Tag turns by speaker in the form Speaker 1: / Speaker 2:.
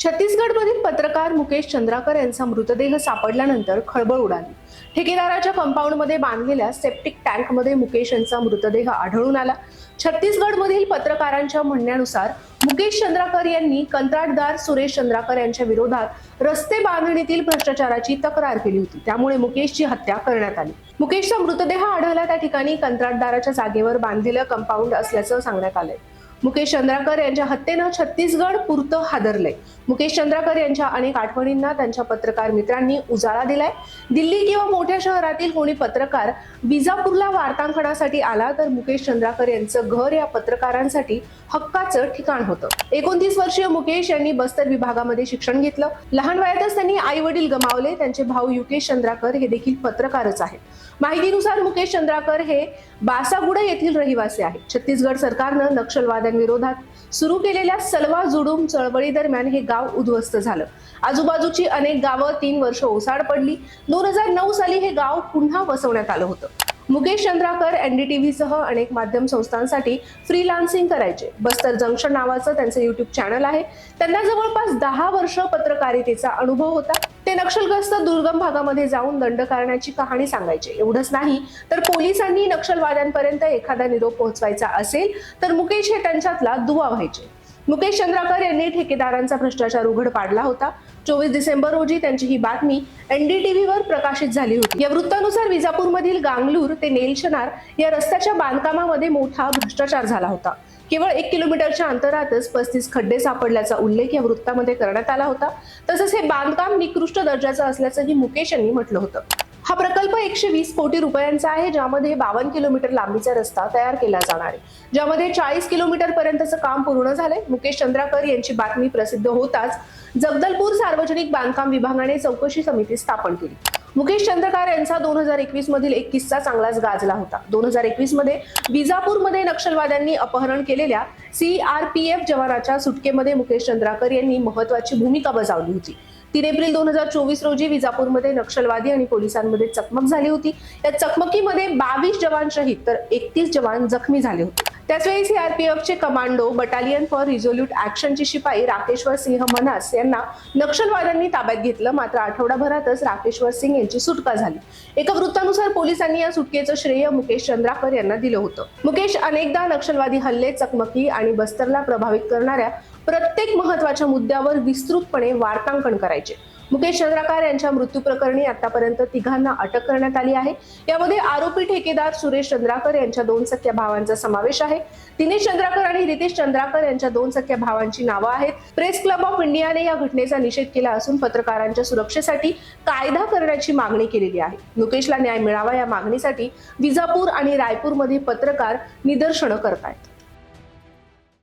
Speaker 1: छत्तीसगडमधील पत्रकार मुकेश चंद्राकर यांचा मृतदेह सापडल्यानंतर खळबळ उडाली। ठेकेदाराच्या कंपाऊंडमध्ये बांधलेल्या सेप्टिक टँकमध्ये मुकेश यांचा मृतदेह आढळून आला। छत्तीसगडमधील पत्रकारांच्या म्हणण्यानुसार मुकेश चंद्राकर यांनी कंत्राटदार सुरेश चंद्राकर यांच्या विरोधात रस्ते बांधणीतील भ्रष्टाचाराची तक्रार केली होती, त्यामुळे मुकेशची हत्या करण्यात आली। मुकेशचा मृतदेह आढळला त्या ठिकाणी कंत्राटदाराच्या जागेवर बांधलेलं कंपाऊंड असल्याचं सांगण्यात आलंय। मुकेश चंद्राकर यांच्या हत्येनं छत्तीसगड पुरतं हादरलंय। मुकेश चंद्राकर यांच्या अनेक आठवणींना त्यांच्या पत्रकार मित्रांनी उजाळा दिलाय। दिल्ली किंवा मोठ्या शहरातील कोणी पत्रकार विजापूरला वार्तांकनासाठी आला तर मुकेश चंद्राकर यांचं घर या पत्रकारांसाठी हक्काचं ठिकाण होतं। 29 वर्षीय मुकेश यांनी बस्तर विभागामध्ये शिक्षण घेतलं। लहान वयातच त्यांनी आई वडील गमावले। त्यांचे भाऊ युकेश चंद्राकर हे देखील पत्रकारच आहेत। माहितीनुसार मुकेश चंद्राकर हे बासागुडा येथील रहिवासी आहेत। छत्तीसगड सरकारनं नक्षलवाद्यांविरोधात सुरू केलेल्या सलवा जुडूम चळवळी दरम्यान हे गाव उद्ध्वस्त झालं। आजूबाजूची अनेक गावं 3 वर्ष ओसाड पडली। 2009 साली हे गाव पुन्हा वसवण्यात आलं होतं। मुकेश चंद्राकर NDTV सह अनेक माध्यम संस्थांसाठी फ्रीलान्सिंग करायचे। बस्तर जंक्शन नावाचं त्यांचं YouTube चॅनल आहे। त्यांना जवळपास 10 वर्ष पत्रकारितेचा अनुभव होता। ते नक्षलग्रस्त दुर्गम भागामध्ये जाऊन दंड करण्याची कहाणी सांगायचे। एवढंच नाही तर पोलिसांनी नक्षलवाद्यांपर्यंत एखादा निरोप पोहोचवायचा असेल तर मुकेश हे त्यांच्यातला दुवा व्हायचे। मुकेश चंद्राकर यांनी ठेकेदारांचा भ्रष्टाचार उघड पाडला होता। 24 डिसेंबर रोजी त्यांची ही बातमी NDTV वर प्रकाशित झाली होती। या वृत्तानुसार विजापूरमधील गांगलूर ते नेलशनार या रस्त्याच्या बांधकामामध्ये मोठा भ्रष्टाचार झाला होता। केवळ 1 किलोमीटरच्या अंतरातच 35 खड्डे सापडल्याचा उल्लेख या वृत्तामध्ये करण्यात आला होता। तसंच हे बांधकाम निकृष्ट दर्जाचं असल्याचंही मुकेश यांनी म्हटलं होतं। हा प्रकल्प 120 कोटी रुपयांचा आहे, ज्यामध्ये 52 किलोमीटर लांबीचा रस्ता तयार केला जाणार आहे, ज्यामध्ये 40 किलोमीटर पर्यंतचं काम पूर्ण झालंय। मुकेश चंद्राकर यांची बातमी प्रसिद्ध होताच जगदलपूर सार्वजनिक बांधकाम विभागाने चौकशी समिती स्थापन केली। मुकेश चंद्रकार यांचा 2021 मधील एक किस्सा चांगलाच गाजला होता। 2021 मध्ये विजापूरमध्ये नक्षलवाद्यांनी अपहरण केलेल्या CRPF जवानाच्या सुटकेमध्ये मुकेश चंद्राकर यांनी महत्त्वाची भूमिका बजावली होती। 3 एप्रिल 2024 रोजी विजापूरमध्ये नक्षलवादी आणि पोलिसांमध्ये चकमक झाली होती। या चकमकीमध्ये 22 जवान शहीद तर 31 जवान जखमी झाले होते। त्याचवेळी CRPFचे कमांडो बटालियन फॉर रिझोल्यूट ऍक्शनचे शिपाई राकेश्वर सिंह मनास यांना नक्षलवाद्यांनी ताब्यात घेतलं। मात्र आठवडाभरातच राकेश्वर सिंह यांची सुटका झाली। एका वृत्तानुसार पोलिसांनी या सुटकेचं श्रेय मुकेश चंद्राकर यांना दिलं होतं। मुकेश अनेकदा नक्षलवादी हल्ले, चकमकी आणि बस्तरला प्रभावित करणाऱ्या प्रत्येक महत्त्वाच्या मुद्द्यावर विस्तृतपणे वार्तांकन करायचे। मुकेश चंद्राकर यांच्या मृत्यू प्रकरणी आतापर्यंत 3घांना अटक करण्यात आली आहे। यामध्ये आरोपी ठेकेदार सुरेश चंद्राकर यांच्या 2 सख्या भावांचा समावेश आहे। दिनेश चंद्राकर आणि रितेश चंद्राकर यांच्या 2 सख्या भावांची नावं आहेत। प्रेस क्लब ऑफ इंडियाने या घटनेचा निषेध केला असून पत्रकारांच्या सुरक्षेसाठी कायदा करण्याची मागणी केलेली आहे। मुकेशला न्याय मिळावा या मागणीसाठी विजापूर आणि रायपूरमध्ये पत्रकार निदर्शनं करतायत।